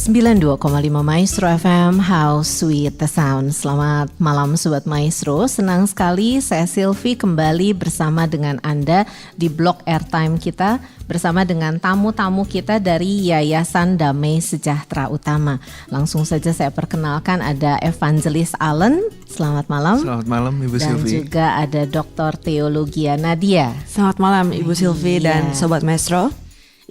92,5 Maestro FM, How Sweet the Sound. Selamat malam Sobat Maestro. Senang sekali saya Sylvie kembali bersama dengan Anda di blog Airtime kita bersama dengan tamu-tamu kita dari Yayasan Damai Sejahtera Utama. Langsung saja saya perkenalkan, ada Evangelis Allen. Selamat malam. Selamat malam Ibu Sylvie. Dan juga ada Dr. Theologia Nadia. Selamat malam Ibu Sylvie dan Sobat Maestro.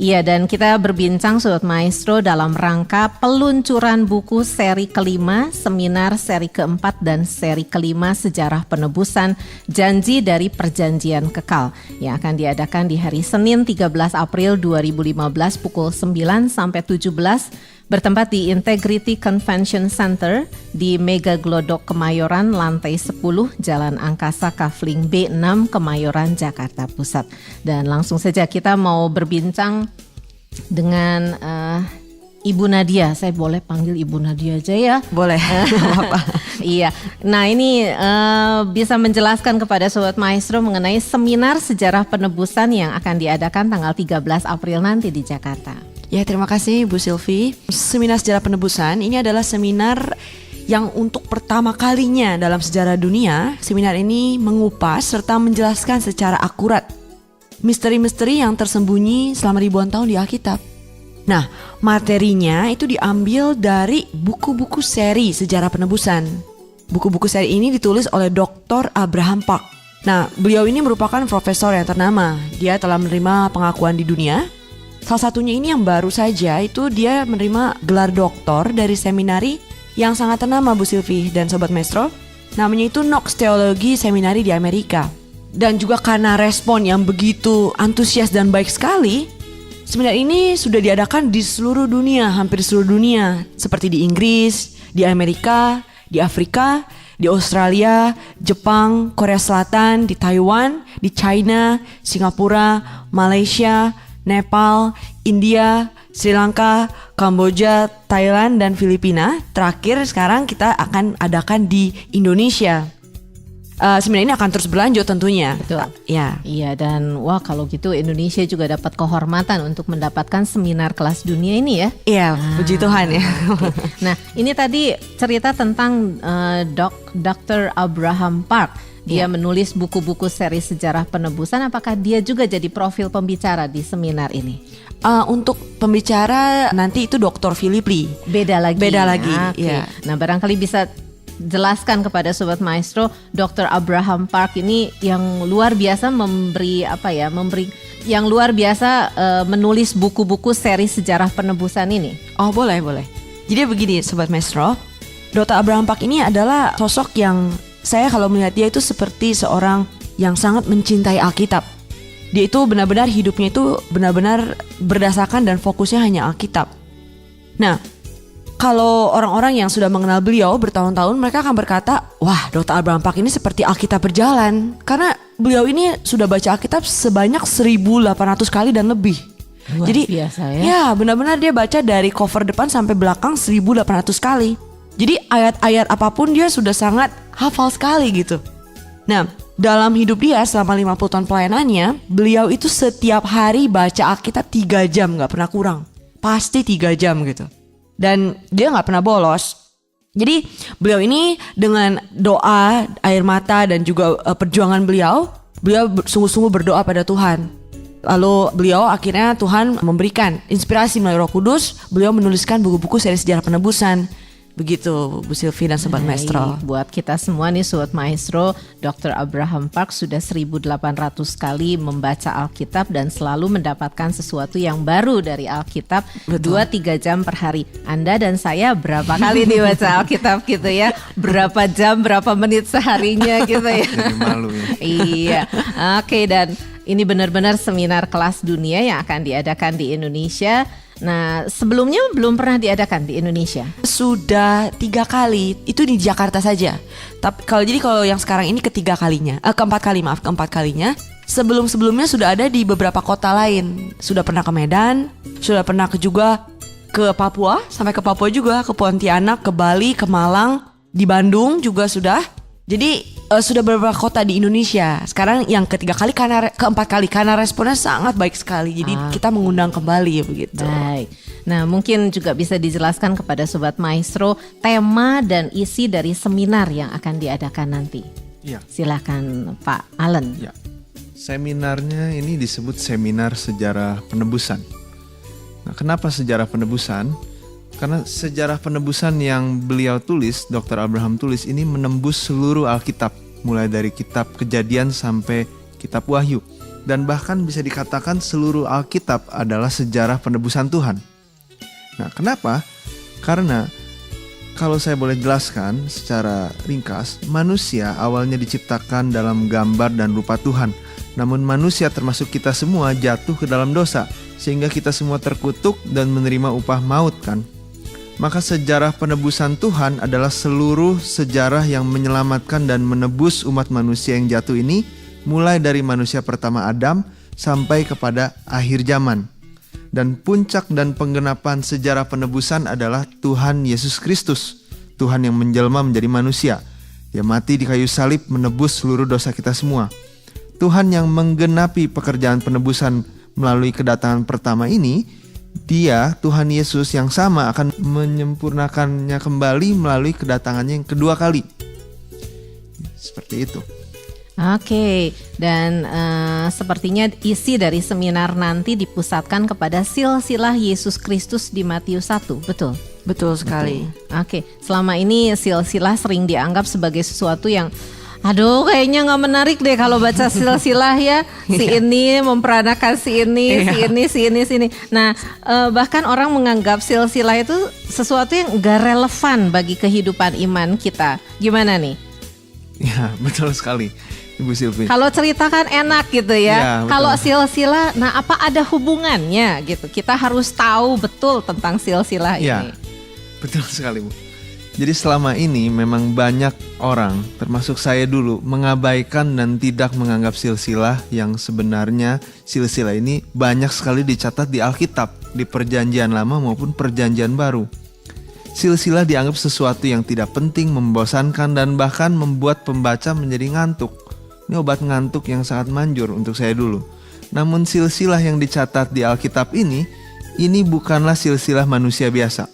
Iya, dan kita berbincang Sobat Maestro dalam rangka peluncuran buku seri kelima, seminar seri keempat dan seri kelima Sejarah Penebusan Janji dari Perjanjian Kekal yang akan diadakan di hari Senin 13 April 2015 pukul 9 sampai 17 bertempat di Integrity Convention Center di Mega Glodok Kemayoran, lantai 10, Jalan Angkasa Kafling B6, Kemayoran, Jakarta Pusat. Dan langsung saja kita mau berbincang dengan Ibu Nadia. Saya boleh panggil Ibu Nadia aja ya? Boleh. Iya. Nah ini bisa menjelaskan kepada Sobat Maestro mengenai seminar sejarah penebusan yang akan diadakan tanggal 13 April nanti di Jakarta. Ya, terima kasih Bu Sylvie. Seminar Sejarah Penebusan ini adalah seminar yang untuk pertama kalinya dalam sejarah dunia. Seminar ini mengupas serta menjelaskan secara akurat misteri-misteri yang tersembunyi selama ribuan tahun di Alkitab. Nah, materinya itu diambil dari buku-buku seri Sejarah Penebusan. Buku-buku seri ini ditulis oleh Dr. Abraham Park. Nah, beliau ini merupakan profesor yang ternama. Dia telah menerima pengakuan di dunia. Salah satunya ini yang baru saja itu dia menerima gelar doktor dari seminari yang sangat ternama Bu Sylvie dan Sobat Maestro. Namanya itu Knox Theology Seminary di Amerika. Dan juga karena respon yang begitu antusias dan baik sekali, seminar ini sudah diadakan di seluruh dunia, hampir seluruh dunia. Seperti di Inggris, di Amerika, di Afrika, di Australia, Jepang, Korea Selatan, di Taiwan, di China, Singapura, Malaysia, Nepal, India, Sri Lanka, Kamboja, Thailand, dan Filipina. Terakhir sekarang kita akan adakan di Indonesia. Seminar ini akan terus berlanjut tentunya. Betul. Ya. Iya, dan wah kalau gitu Indonesia juga dapat kehormatan untuk mendapatkan seminar kelas dunia ini ya. Iya, puji Tuhan ya. Okay. Nah, ini tadi cerita tentang Dr. Abraham Park. Dia menulis buku-buku seri sejarah penebusan. Apakah dia juga jadi profil pembicara di seminar ini? Untuk pembicara nanti itu Dr. Philip Lee. Beda lagi. Okay. Ya. Nah, barangkali bisa jelaskan kepada Sobat Maestro, Dr. Abraham Park ini yang luar biasa menulis buku-buku seri sejarah penebusan ini. Oh, boleh. Jadi begini Sobat Maestro, Dr. Abraham Park ini adalah sosok yang saya kalau melihat dia itu seperti seorang yang sangat mencintai Alkitab. Dia itu benar-benar hidupnya itu benar-benar berdasarkan dan fokusnya hanya Alkitab. Nah, kalau orang-orang yang sudah mengenal beliau bertahun-tahun, mereka akan berkata, wah, Dr. Abraham Park ini seperti Alkitab berjalan. Karena beliau ini sudah baca Alkitab sebanyak 1.800 kali dan lebih. Luar biasa ya. Ya, benar-benar dia baca dari cover depan sampai belakang 1.800 kali. Jadi ayat-ayat apapun dia sudah sangat hafal sekali gitu. Nah, dalam hidup dia selama 50 tahun pelayanannya, beliau itu setiap hari baca Alkitab 3 jam, gak pernah kurang. Pasti 3 jam gitu. Dan dia gak pernah bolos. Jadi beliau ini dengan doa, air mata dan juga perjuangan beliau sungguh-sungguh berdoa pada Tuhan. Lalu beliau akhirnya Tuhan memberikan inspirasi melalui Roh Kudus. Beliau menuliskan buku-buku seri sejarah penebusan. Begitu Bu Sylvie dan Sobat Maestro. Buat kita semua nih Sobat Maestro, Dr. Abraham Park sudah 1.800 kali membaca Alkitab dan selalu mendapatkan sesuatu yang baru dari Alkitab. 2-3 jam per hari. Anda dan saya berapa kali nih baca Alkitab gitu ya? Berapa jam, berapa menit seharinya gitu ya? Jadi malu ya. Iya. Oke, dan ini benar-benar seminar kelas dunia yang akan diadakan di Indonesia. Nah, sebelumnya belum pernah diadakan di Indonesia. Sudah 3 kali, itu di Jakarta saja. Tapi kalau yang sekarang ini keempat kalinya. Sebelumnya sudah ada di beberapa kota lain. Sudah pernah ke Medan, sudah pernah juga ke Papua, sampai ke Papua juga, ke Pontianak, ke Bali, ke Malang, di Bandung juga sudah. Jadi sudah beberapa kota di Indonesia. Sekarang yang keempat kali karena responnya sangat baik sekali. Jadi kita mengundang kembali ya begitu. Baik. Nah, mungkin juga bisa dijelaskan kepada Sobat Maestro tema dan isi dari seminar yang akan diadakan nanti. Ya. Silakan Pak Allen. Ya. Seminarnya ini disebut seminar sejarah penebusan. Nah, kenapa sejarah penebusan? Karena sejarah penebusan yang beliau tulis, Dr. Abraham tulis ini menembus seluruh Alkitab, mulai dari kitab Kejadian sampai kitab Wahyu. Dan bahkan bisa dikatakan seluruh Alkitab adalah sejarah penebusan Tuhan. Nah, kenapa? Karena kalau saya boleh jelaskan secara ringkas, manusia awalnya diciptakan dalam gambar dan rupa Tuhan. Namun manusia termasuk kita semua jatuh ke dalam dosa, sehingga kita semua terkutuk dan menerima upah maut kan. Maka sejarah penebusan Tuhan adalah seluruh sejarah yang menyelamatkan dan menebus umat manusia yang jatuh ini, mulai dari manusia pertama Adam sampai kepada akhir zaman. Dan puncak dan penggenapan sejarah penebusan adalah Tuhan Yesus Kristus, Tuhan yang menjelma menjadi manusia. Dia mati di kayu salib menebus seluruh dosa kita semua. Tuhan yang menggenapi pekerjaan penebusan melalui kedatangan pertama ini, Dia, Tuhan Yesus yang sama akan menyempurnakannya kembali melalui kedatangannya yang kedua kali. Seperti itu. Oke, dan sepertinya isi dari seminar nanti dipusatkan kepada silsilah Yesus Kristus di Matius 1, betul? Betul sekali. Oke, selama ini silsilah sering dianggap sebagai sesuatu yang kayaknya nggak menarik deh kalau baca silsilah ya. Si ini memperanakan si ini, si ini. Nah, bahkan orang menganggap silsilah itu sesuatu yang nggak relevan bagi kehidupan iman kita. Gimana nih? Ya, betul sekali, Ibu Silvi. Kalau ceritakan enak gitu ya. Kalau silsilah, nah apa ada hubungannya gitu? Kita harus tahu betul tentang silsilah ini. Betul sekali, Bu. Jadi selama ini memang banyak orang, termasuk saya dulu, mengabaikan dan tidak menganggap silsilah yang sebenarnya silsilah ini banyak sekali dicatat di Alkitab, di Perjanjian Lama maupun Perjanjian Baru. Silsilah dianggap sesuatu yang tidak penting, membosankan, dan bahkan membuat pembaca menjadi ngantuk. Ini obat ngantuk yang sangat manjur untuk saya dulu. Namun silsilah yang dicatat di Alkitab ini bukanlah silsilah manusia biasa.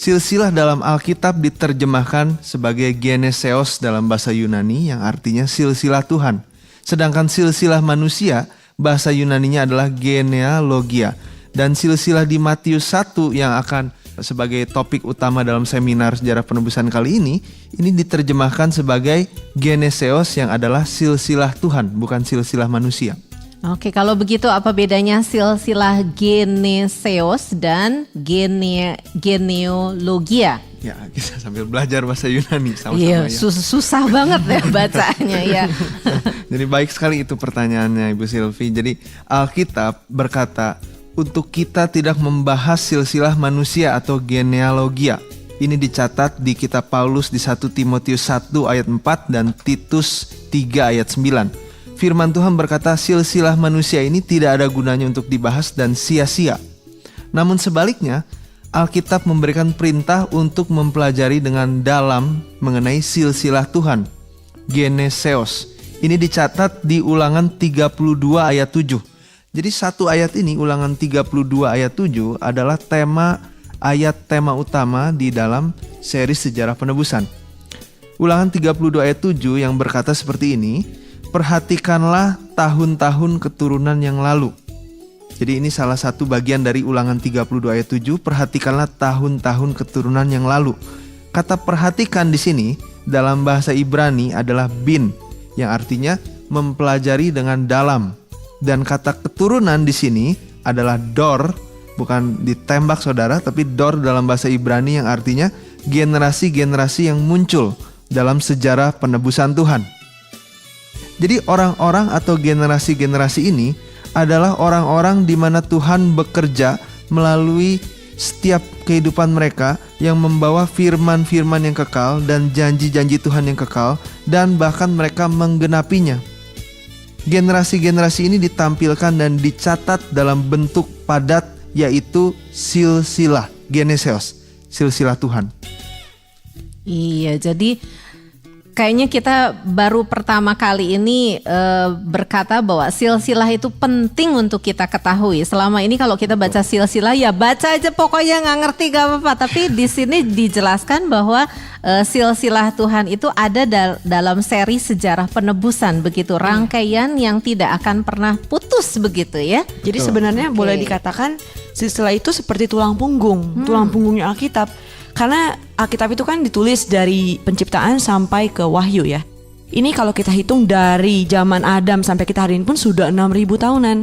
Silsilah dalam Alkitab diterjemahkan sebagai geneseos dalam bahasa Yunani yang artinya silsilah Tuhan. Sedangkan silsilah manusia, bahasa Yunaninya adalah genealogia. Dan silsilah di Matius 1 yang akan sebagai topik utama dalam seminar sejarah penebusan kali ini diterjemahkan sebagai geneseos yang adalah silsilah Tuhan, bukan silsilah manusia. Oke, kalau begitu apa bedanya silsilah geneseos dan genealogia? Ya, kita sambil belajar bahasa Yunani sama-sama. Iya, susah banget ya bacanya ya. Jadi baik sekali itu pertanyaannya Ibu Silvi. Jadi Alkitab berkata untuk kita tidak membahas silsilah manusia atau genealogia. Ini dicatat di kitab Paulus di 1 Timotius 1 ayat 4 dan Titus 3 ayat 9. Firman Tuhan berkata silsilah manusia ini tidak ada gunanya untuk dibahas dan sia-sia. Namun sebaliknya, Alkitab memberikan perintah untuk mempelajari dengan dalam mengenai silsilah Tuhan, geneseos. Ini dicatat di Ulangan 32 ayat 7. Jadi satu ayat ini, Ulangan 32 ayat 7 adalah tema utama di dalam seri sejarah penebusan. Ulangan 32 ayat 7 yang berkata seperti ini, perhatikanlah tahun-tahun keturunan yang lalu. Jadi ini salah satu bagian dari Ulangan 32 ayat 7, perhatikanlah tahun-tahun keturunan yang lalu. Kata perhatikan di sini dalam bahasa Ibrani adalah bin, yang artinya mempelajari dengan dalam. Dan kata keturunan di sini adalah dor, bukan ditembak saudara, tapi dor dalam bahasa Ibrani yang artinya generasi-generasi yang muncul dalam sejarah penebusan Tuhan. Jadi orang-orang atau generasi-generasi ini adalah orang-orang di mana Tuhan bekerja melalui setiap kehidupan mereka yang membawa firman-firman yang kekal dan janji-janji Tuhan yang kekal, dan bahkan mereka menggenapinya. Generasi-generasi ini ditampilkan dan dicatat dalam bentuk padat, yaitu silsilah, geneseos, silsilah Tuhan. Iya, jadi Kayaknya kita baru pertama kali ini berkata bahwa silsilah itu penting untuk kita ketahui. Selama ini kalau kita baca silsilah ya baca aja pokoknya nggak ngerti gak apa-apa. Tapi di sini dijelaskan bahwa silsilah Tuhan itu ada dalam seri sejarah penebusan begitu. Rangkaian yang tidak akan pernah putus begitu ya. Jadi sebenarnya boleh dikatakan silsilah itu seperti tulang punggungnya Alkitab. Karena Alkitab itu kan ditulis dari penciptaan sampai ke Wahyu ya. Ini kalau kita hitung dari zaman Adam sampai kita hari ini pun sudah 6.000 tahunan.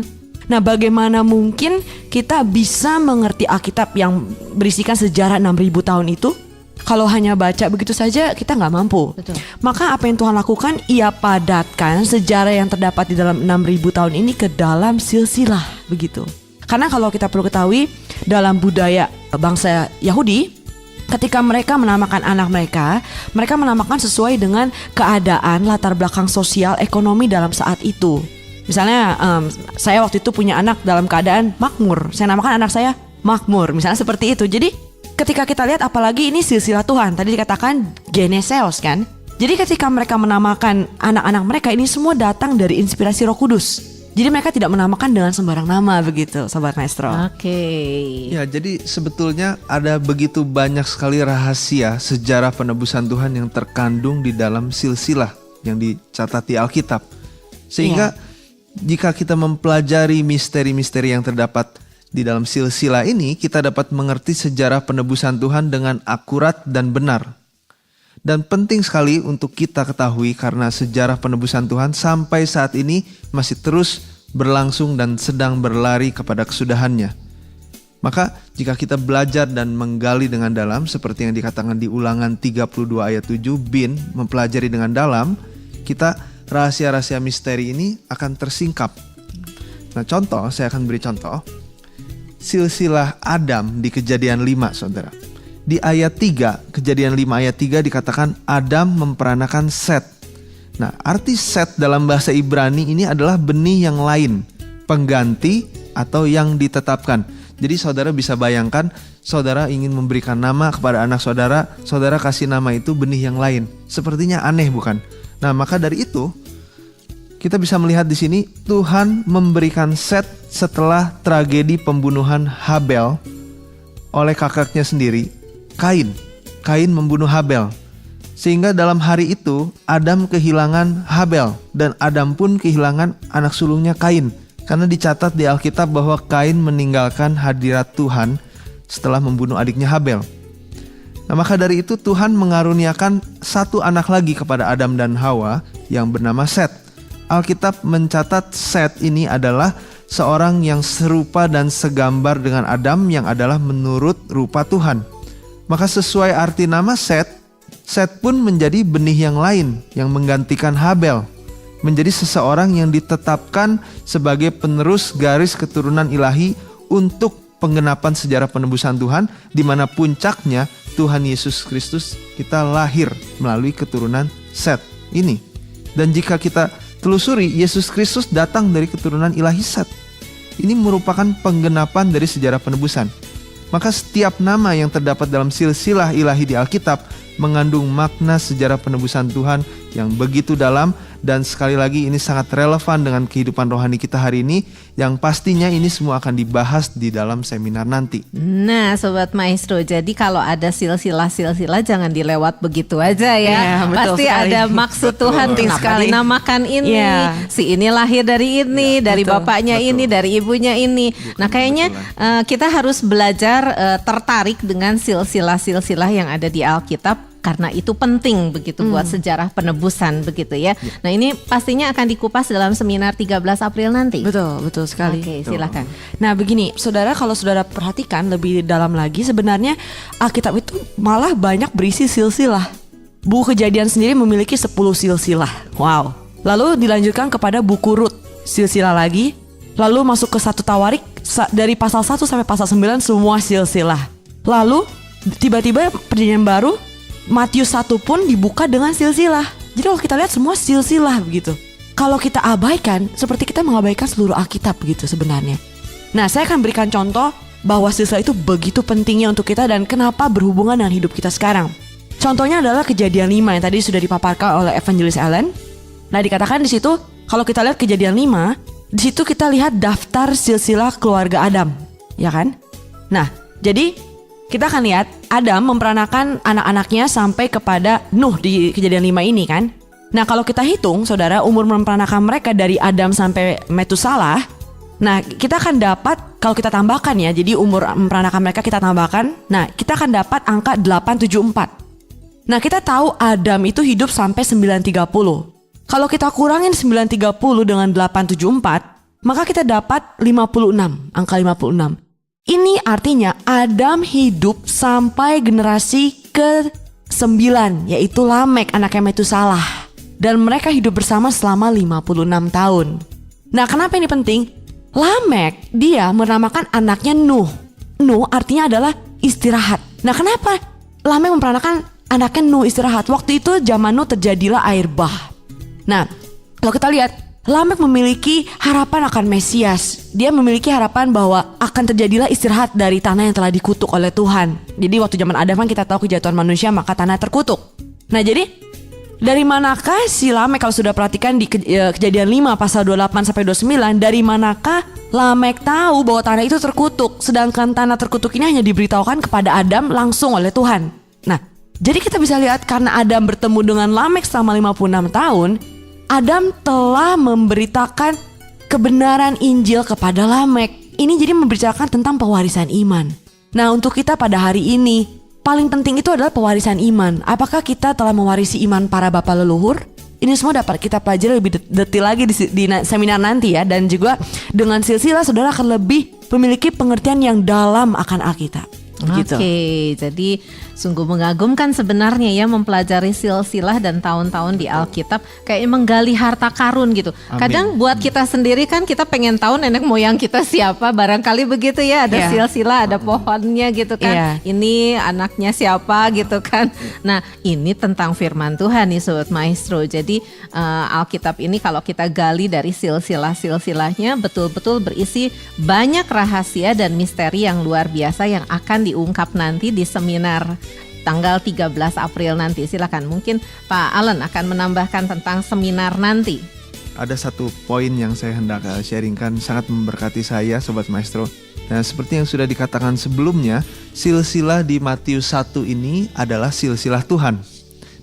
Nah, bagaimana mungkin kita bisa mengerti Alkitab yang berisikan sejarah 6.000 tahun itu kalau hanya baca begitu saja kita nggak mampu. Betul. Maka apa yang Tuhan lakukan? Ia padatkan sejarah yang terdapat di dalam 6.000 tahun ini ke dalam silsilah begitu. Karena kalau kita perlu ketahui dalam budaya bangsa Yahudi, ketika mereka menamakan anak mereka menamakan sesuai dengan keadaan latar belakang sosial ekonomi dalam saat itu. Misalnya saya waktu itu punya anak dalam keadaan makmur, saya namakan anak saya Makmur, misalnya seperti itu. Jadi ketika kita lihat apalagi ini silsilah Tuhan, tadi dikatakan Geneseos kan. Jadi ketika mereka menamakan anak-anak mereka ini semua datang dari inspirasi Roh Kudus. Jadi mereka tidak menamakan dengan sembarang nama begitu, Sobat Maestro. Oke. Ya, jadi sebetulnya ada begitu banyak sekali rahasia sejarah penebusan Tuhan yang terkandung di dalam silsilah yang dicatat di Alkitab. Sehingga jika kita mempelajari misteri-misteri yang terdapat di dalam silsilah ini, kita dapat mengerti sejarah penebusan Tuhan dengan akurat dan benar. Dan penting sekali untuk kita ketahui karena sejarah penebusan Tuhan sampai saat ini masih terus berlangsung dan sedang berlari kepada kesudahannya. Maka jika kita belajar dan menggali dengan dalam seperti yang dikatakan di Ulangan 32 ayat 7, bin mempelajari dengan dalam, kita rahasia-rahasia misteri ini akan tersingkap. Nah, contoh, saya akan beri contoh. Silsilah Adam di Kejadian 5, Saudara. Di ayat 3, Kejadian 5 ayat 3 dikatakan Adam memperanakan Set. Nah, arti Set dalam bahasa Ibrani ini adalah benih yang lain, pengganti atau yang ditetapkan. Jadi saudara bisa bayangkan, saudara ingin memberikan nama kepada anak saudara, saudara kasih nama itu benih yang lain. Sepertinya aneh bukan? Nah, maka dari itu kita bisa melihat di sini Tuhan memberikan Set setelah tragedi pembunuhan Habel oleh kakaknya sendiri. Kain membunuh Habel. Sehingga dalam hari itu Adam kehilangan Habel dan Adam pun kehilangan anak sulungnya Kain. Karena dicatat di Alkitab bahwa Kain meninggalkan hadirat Tuhan setelah membunuh adiknya Habel. Nah, maka dari itu Tuhan mengaruniakan satu anak lagi kepada Adam dan Hawa yang bernama Set. Alkitab mencatat Set ini adalah seorang yang serupa dan segambar dengan Adam yang adalah menurut rupa Tuhan. Maka sesuai arti nama Set pun menjadi benih yang lain yang menggantikan Habel. Menjadi seseorang yang ditetapkan sebagai penerus garis keturunan ilahi untuk penggenapan sejarah penebusan Tuhan, di mana puncaknya Tuhan Yesus Kristus kita lahir melalui keturunan Set ini. Dan jika kita telusuri, Yesus Kristus datang dari keturunan ilahi Set. Ini merupakan penggenapan dari sejarah penebusan. Maka setiap nama yang terdapat dalam silsilah ilahi di Alkitab mengandung makna sejarah penebusan Tuhan yang begitu dalam, dan sekali lagi ini sangat relevan dengan kehidupan rohani kita hari ini, yang pastinya ini semua akan dibahas di dalam seminar nanti. Nah, Sobat Maestro, jadi kalau ada silsilah-silsilah jangan dilewat begitu aja ya. Pasti sekali. Ada maksud Tuhan, kenapa dinamakan ini, si ini lahir dari ini, dari bapaknya ini, dari ibunya ini. Nah, kayaknya kita harus belajar tertarik dengan silsilah-silsilah yang ada di Alkitab, karena itu penting begitu buat sejarah penebusan begitu ya. Nah, ini pastinya akan dikupas dalam seminar 13 April nanti. Betul sekali. Oke, silakan. Nah, begini, saudara, kalau saudara perhatikan lebih dalam lagi, sebenarnya Alkitab itu malah banyak berisi silsilah. Buku Kejadian sendiri memiliki 10 silsilah. Wow. Lalu dilanjutkan kepada buku Rut, silsilah lagi. Lalu masuk ke 1 Tawarik, dari pasal 1 sampai pasal 9 semua silsilah. Lalu tiba-tiba perjanjian baru, Matius 1 pun dibuka dengan silsilah. Jadi kalau kita lihat semua silsilah begitu. Kalau kita abaikan, seperti kita mengabaikan seluruh Alkitab begitu sebenarnya. Nah, saya akan berikan contoh bahwa silsilah itu begitu pentingnya untuk kita dan kenapa berhubungan dengan hidup kita sekarang. Contohnya adalah Kejadian 5 yang tadi sudah dipaparkan oleh Evangelis Ellen. Nah, dikatakan di situ kalau kita lihat Kejadian 5, di situ kita lihat daftar silsilah keluarga Adam, ya kan? Nah, jadi kita akan lihat Adam memperanakan anak-anaknya sampai kepada Nuh di Kejadian 5 ini kan. Nah, kalau kita hitung saudara umur memperanakan mereka dari Adam sampai Metusalah, nah kita akan dapat kalau kita tambahkan ya, jadi umur memperanakan mereka kita tambahkan, nah kita akan dapat angka 874. Nah, kita tahu Adam itu hidup sampai 930. Kalau kita kurangin 930 dengan 874, maka kita dapat 56, angka 56. Ini artinya Adam hidup sampai generasi ke-9, yaitu Lamek anaknya Metusalah. Dan mereka hidup bersama selama 56 tahun. Nah, kenapa ini penting? Lamek, dia menamakan anaknya Nuh. Nuh artinya adalah istirahat. Nah, kenapa Lamek memperanakan anaknya Nuh istirahat? Waktu itu zaman Nuh terjadilah air bah. Nah, kalau kita lihat, Lamek memiliki harapan akan Mesias. Dia memiliki harapan bahwa akan terjadilah istirahat dari tanah yang telah dikutuk oleh Tuhan. Jadi waktu zaman Adam kan kita tahu kejatuhan manusia maka tanah terkutuk. Nah, jadi dari manakah si Lamek, kalau sudah perhatikan di Kejadian 5 pasal 28 sampai 29, dari manakah Lamek tahu bahwa tanah itu terkutuk, sedangkan tanah terkutuk ini hanya diberitahukan kepada Adam langsung oleh Tuhan. Nah, jadi kita bisa lihat karena Adam bertemu dengan Lamek selama 56 tahun, Adam telah memberitakan kebenaran Injil kepada Lamek. Ini jadi memberitakan tentang pewarisan iman. Nah, untuk kita pada hari ini, paling penting itu adalah pewarisan iman. Apakah kita telah mewarisi iman para bapa leluhur? Ini semua dapat kita pelajari lebih detail lagi di seminar nanti ya. Dan juga dengan silsilah saudara akan lebih memiliki pengertian yang dalam akan Alkitab. Oke, jadi sungguh mengagumkan sebenarnya ya mempelajari silsilah dan tahun-tahun di Alkitab, kayak menggali harta karun gitu. Amin. Kadang buat kita sendiri kan kita pengen tahu nenek moyang kita siapa, barangkali begitu ya, ada silsilah, ada pohonnya gitu kan. Ini anaknya siapa gitu kan. Nah, ini tentang firman Tuhan nih Sobat Maestro. Jadi Alkitab ini kalau kita gali dari silsilah-silsilahnya betul-betul berisi banyak rahasia dan misteri yang luar biasa yang akan diungkap nanti di seminar tanggal 13 April nanti. Silakan, mungkin Pak Alan akan menambahkan tentang seminar nanti. Ada satu poin yang saya hendak sharingkan, sangat memberkati saya Sobat Maestro. Nah, seperti yang sudah dikatakan sebelumnya, silsilah di Matius 1 ini adalah silsilah Tuhan.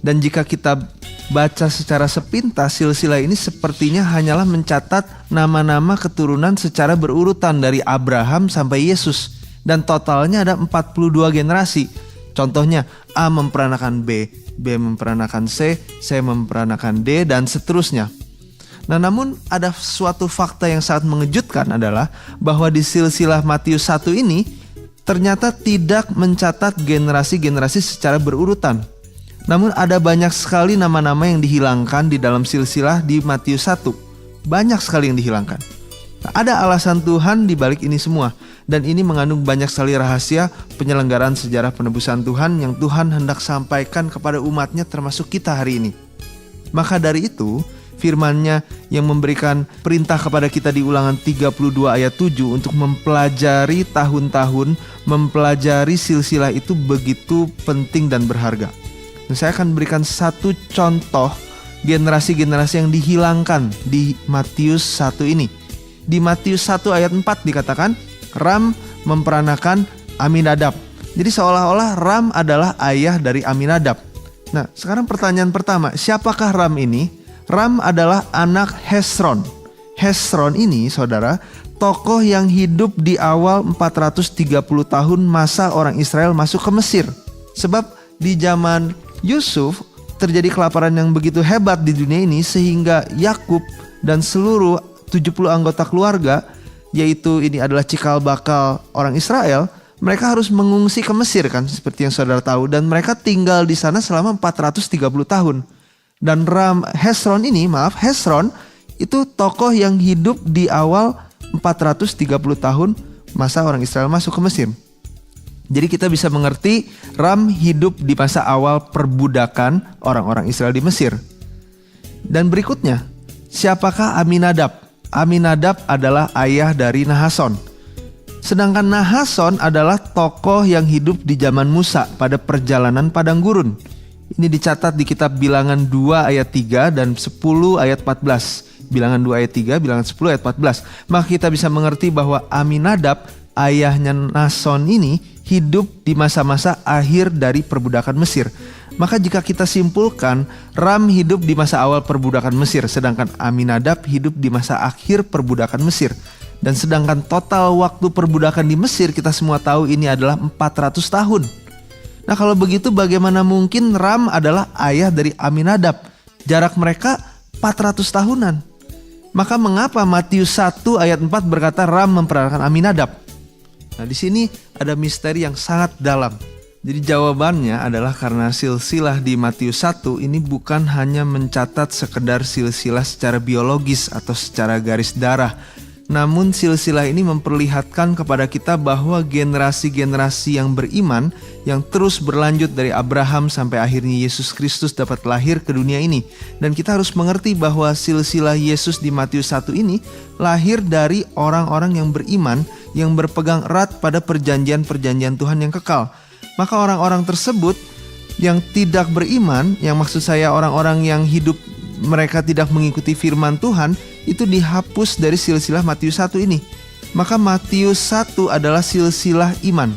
Dan jika kita baca secara sepintas, silsilah ini sepertinya hanyalah mencatat nama-nama keturunan secara berurutan dari Abraham sampai Yesus. Dan totalnya ada 42 generasi. Contohnya A memperanakan B, B memperanakan C memperanakan D, dan seterusnya. Nah, namun ada suatu fakta yang sangat mengejutkan adalah bahwa di silsilah Matius 1 ini ternyata tidak mencatat generasi-generasi secara berurutan. Namun ada banyak sekali nama-nama yang dihilangkan di dalam silsilah di Matius 1. Banyak sekali yang dihilangkan. Nah, ada alasan Tuhan di balik ini semua. Dan ini mengandung banyak sekali rahasia penyelenggaraan sejarah penebusan Tuhan yang Tuhan hendak sampaikan kepada umatnya termasuk kita hari ini. Maka dari itu, firman-Nya yang memberikan perintah kepada kita di Ulangan 32 ayat 7 untuk mempelajari tahun-tahun, mempelajari silsilah itu begitu penting dan berharga. Dan saya akan berikan satu contoh generasi-generasi yang dihilangkan di Matius 1 ini. Di Matius 1 ayat 4 dikatakan, Ram memperanakan Aminadab. Jadi seolah-olah Ram adalah ayah dari Aminadab. Nah, sekarang pertanyaan pertama, siapakah Ram ini? Ram adalah anak Hesron. Hesron ini, saudara, tokoh yang hidup di awal 430 tahun masa orang Israel masuk ke Mesir. Sebab di zaman Yusuf terjadi kelaparan yang begitu hebat di dunia ini sehingga Yakub dan seluruh 70 anggota keluarga, yaitu ini adalah cikal bakal orang Israel, mereka harus mengungsi ke Mesir kan, seperti yang saudara tahu, dan mereka tinggal di sana selama 430 tahun. Dan Hesron itu tokoh yang hidup di awal 430 tahun masa orang Israel masuk ke Mesir. Jadi kita bisa mengerti Ram hidup di masa awal perbudakan orang-orang Israel di Mesir. Dan berikutnya, siapakah Aminadab? Aminadab adalah ayah dari Nahason. Sedangkan Nahason adalah tokoh yang hidup di zaman Musa pada perjalanan padang gurun. Ini dicatat di kitab Bilangan 2 ayat 3 dan 10 ayat 14. Bilangan 2 ayat 3, Bilangan 10 ayat 14. Maka kita bisa mengerti bahwa Aminadab, ayahnya Nason ini hidup di masa-masa akhir dari perbudakan Mesir. Maka jika kita simpulkan, Ram hidup di masa awal perbudakan Mesir, sedangkan Aminadab hidup di masa akhir perbudakan Mesir. Dan sedangkan total waktu perbudakan di Mesir kita semua tahu ini adalah 400 tahun. Nah kalau begitu bagaimana mungkin Ram adalah ayah dari Aminadab? Jarak mereka 400 tahunan. Maka mengapa Matius 1 ayat 4 berkata Ram memperanak Aminadab? Nah di sini ada misteri yang sangat dalam. Jadi jawabannya adalah karena silsilah di Matius 1 ini bukan hanya mencatat sekedar silsilah secara biologis atau secara garis darah. Namun silsilah ini memperlihatkan kepada kita bahwa generasi-generasi yang beriman yang terus berlanjut dari Abraham sampai akhirnya Yesus Kristus dapat lahir ke dunia ini. Dan kita harus mengerti bahwa silsilah Yesus di Matius 1 ini lahir dari orang-orang yang beriman yang berpegang erat pada perjanjian-perjanjian Tuhan yang kekal. Maka orang-orang tersebut yang tidak beriman, yang maksud saya orang-orang yang hidup mereka tidak mengikuti firman Tuhan, itu dihapus dari silsilah Matius 1 ini. Maka Matius 1 adalah silsilah iman.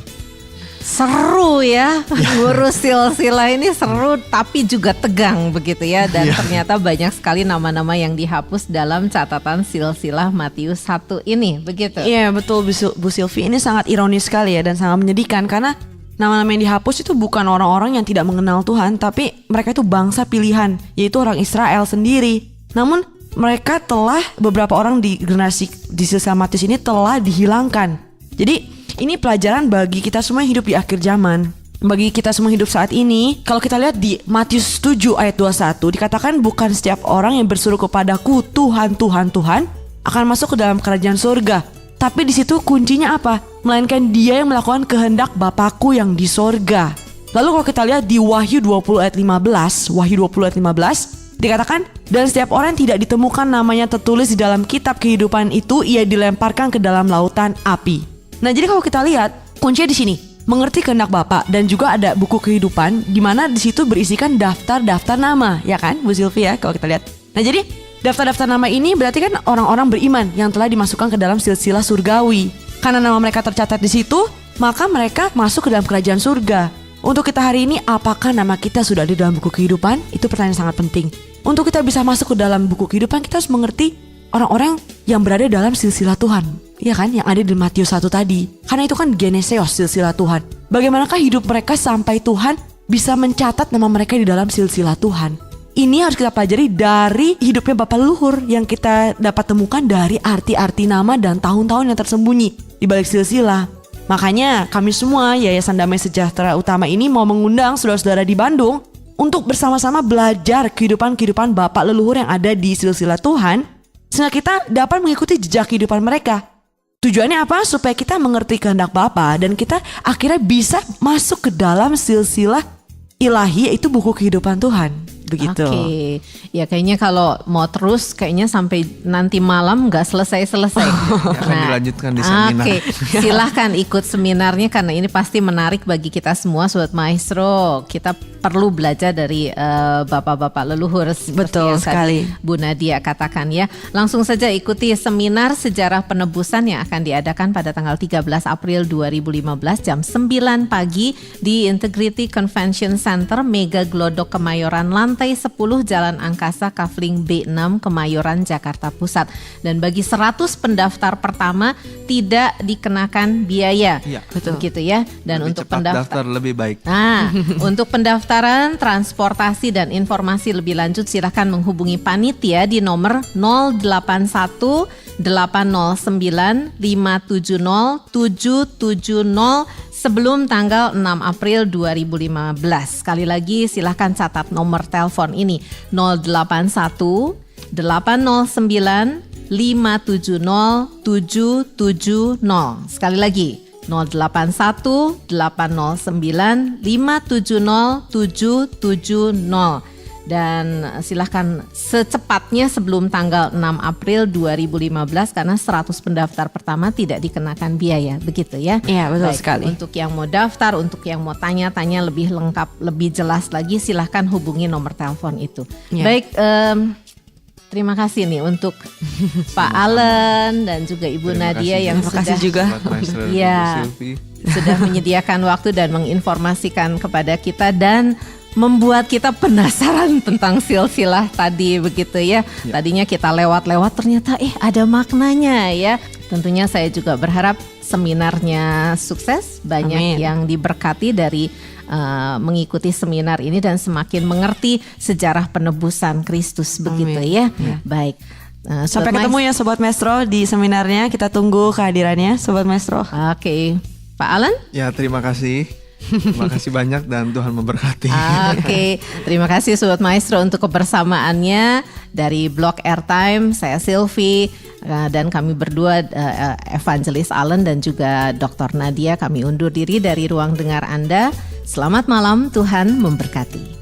Seru ya, ngurus silsilah ini seru tapi juga tegang begitu ya. Dan ternyata banyak sekali nama-nama yang dihapus dalam catatan silsilah Matius 1 ini, begitu? Iya betul Bu Silvi, ini sangat ironis sekali ya dan sangat menyedihkan karena nama-nama yang dihapus itu bukan orang-orang yang tidak mengenal Tuhan, tapi mereka itu bangsa pilihan, yaitu orang Israel sendiri. Namun mereka telah, beberapa orang di generasi di silsilah Matius ini telah dihilangkan. Jadi ini pelajaran bagi kita semua yang hidup di akhir zaman. Bagi kita semua hidup saat ini, kalau kita lihat di Matius 7 ayat 21 dikatakan bukan setiap orang yang berseru kepadaku Tuhan, Tuhan, Tuhan akan masuk ke dalam kerajaan surga. Tapi di situ kuncinya apa? Melainkan dia yang melakukan kehendak Bapakku yang di sorga. Lalu kalau kita lihat di Wahyu 20 ayat 15, Wahyu 20 ayat 15 dikatakan, dan setiap orang yang tidak ditemukan namanya tertulis di dalam kitab kehidupan itu, ia dilemparkan ke dalam lautan api. Nah jadi kalau kita lihat kuncinya di sini, mengerti kehendak Bapa, dan juga ada buku kehidupan di mana di situ berisikan daftar-daftar nama, ya kan Bu Silvi ya kalau kita lihat. Nah jadi daftar-daftar nama ini berarti kan orang-orang beriman yang telah dimasukkan ke dalam silsilah surgawi. Karena nama mereka tercatat di situ, maka mereka masuk ke dalam kerajaan surga. Untuk kita hari ini, apakah nama kita sudah di dalam buku kehidupan? Itu pertanyaan sangat penting. Untuk kita bisa masuk ke dalam buku kehidupan, kita harus mengerti orang-orang yang berada dalam silsilah Tuhan, ya kan, yang ada di Matius 1 tadi. Karena itu kan geneseos, silsilah Tuhan. Bagaimanakah hidup mereka sampai Tuhan bisa mencatat nama mereka di dalam silsilah Tuhan? Ini harus kita pelajari dari hidupnya Bapak leluhur yang kita dapat temukan dari arti-arti nama dan tahun-tahun yang tersembunyi di balik silsilah. Makanya kami semua Yayasan Damai Sejahtera Utama ini mau mengundang saudara-saudara di Bandung untuk bersama-sama belajar kehidupan-kehidupan Bapak leluhur yang ada di silsilah Tuhan, sehingga kita dapat mengikuti jejak kehidupan mereka. Tujuannya apa? Supaya kita mengerti kehendak Bapa dan kita akhirnya bisa masuk ke dalam silsilah ilahi, yaitu buku kehidupan Tuhan. Begitu. Oke, ya kayaknya kalau mau terus kayaknya sampai nanti malam nggak selesai-selesai. Akan dilanjutkan di seminar. Oke, silahkan ikut seminarnya karena ini pasti menarik bagi kita semua, Sobat Maestro. Kita perlu belajar dari bapak-bapak leluhur. Betul sekali. Bu Nadia katakan ya. Langsung saja ikuti seminar sejarah penebusan yang akan diadakan pada tanggal 13 April 2015 jam 9 pagi di Integrity Convention Center Mega Glodok Kemayoran lantai 10 Jalan Angkasa Kafling B6 Kemayoran Jakarta Pusat. Dan bagi 100 pendaftar pertama tidak dikenakan biaya. Iya, betul. Begitu ya. Dan lebih untuk cepat pendaftar daftar lebih baik. Nah, untuk pendaftaran, transportasi dan informasi lebih lanjut silakan menghubungi panitia di nomor 081 809 570 770 sebelum tanggal 6 April 2015. Sekali lagi silakan catat nomor telepon ini 081 809 570 770. Sekali lagi 081 809 570 770. Dan silahkan secepatnya sebelum tanggal 6 April 2015 karena 100 pendaftar pertama tidak dikenakan biaya, begitu ya? Iya, betul Baik, sekali. Untuk yang mau daftar, untuk yang mau tanya-tanya lebih lengkap, lebih jelas lagi, silahkan hubungi nomor telepon itu. Iya. Baik, terima kasih nih untuk Pak Allen dan juga Ibu Terima Nadia kasih. yang Terima kasih sudah juga. Buat Maestro dan Iya. Ibu Sylvie. sudah menyediakan waktu dan menginformasikan kepada kita dan membuat kita penasaran tentang silsilah tadi, begitu ya. Tadinya kita lewat-lewat ternyata ada maknanya ya. Tentunya saya juga berharap seminarnya sukses, banyak Amin. yang diberkati dari mengikuti seminar ini dan semakin mengerti sejarah penebusan Kristus, begitu Amin. ya. Ya. Baik. Sampai Sobat ketemu ya Sobat Maestro di seminarnya. Kita tunggu kehadirannya Sobat Maestro. Oke, Pak Alan. Ya, terima kasih. Terima kasih banyak dan Tuhan memberkati. Oke, terima kasih Sobat Maestro untuk kebersamaannya dari Blog Airtime. Saya Sylvie dan kami berdua Evangelis Allen dan juga Dr. Nadia. Kami undur diri dari ruang dengar Anda. Selamat malam, Tuhan memberkati.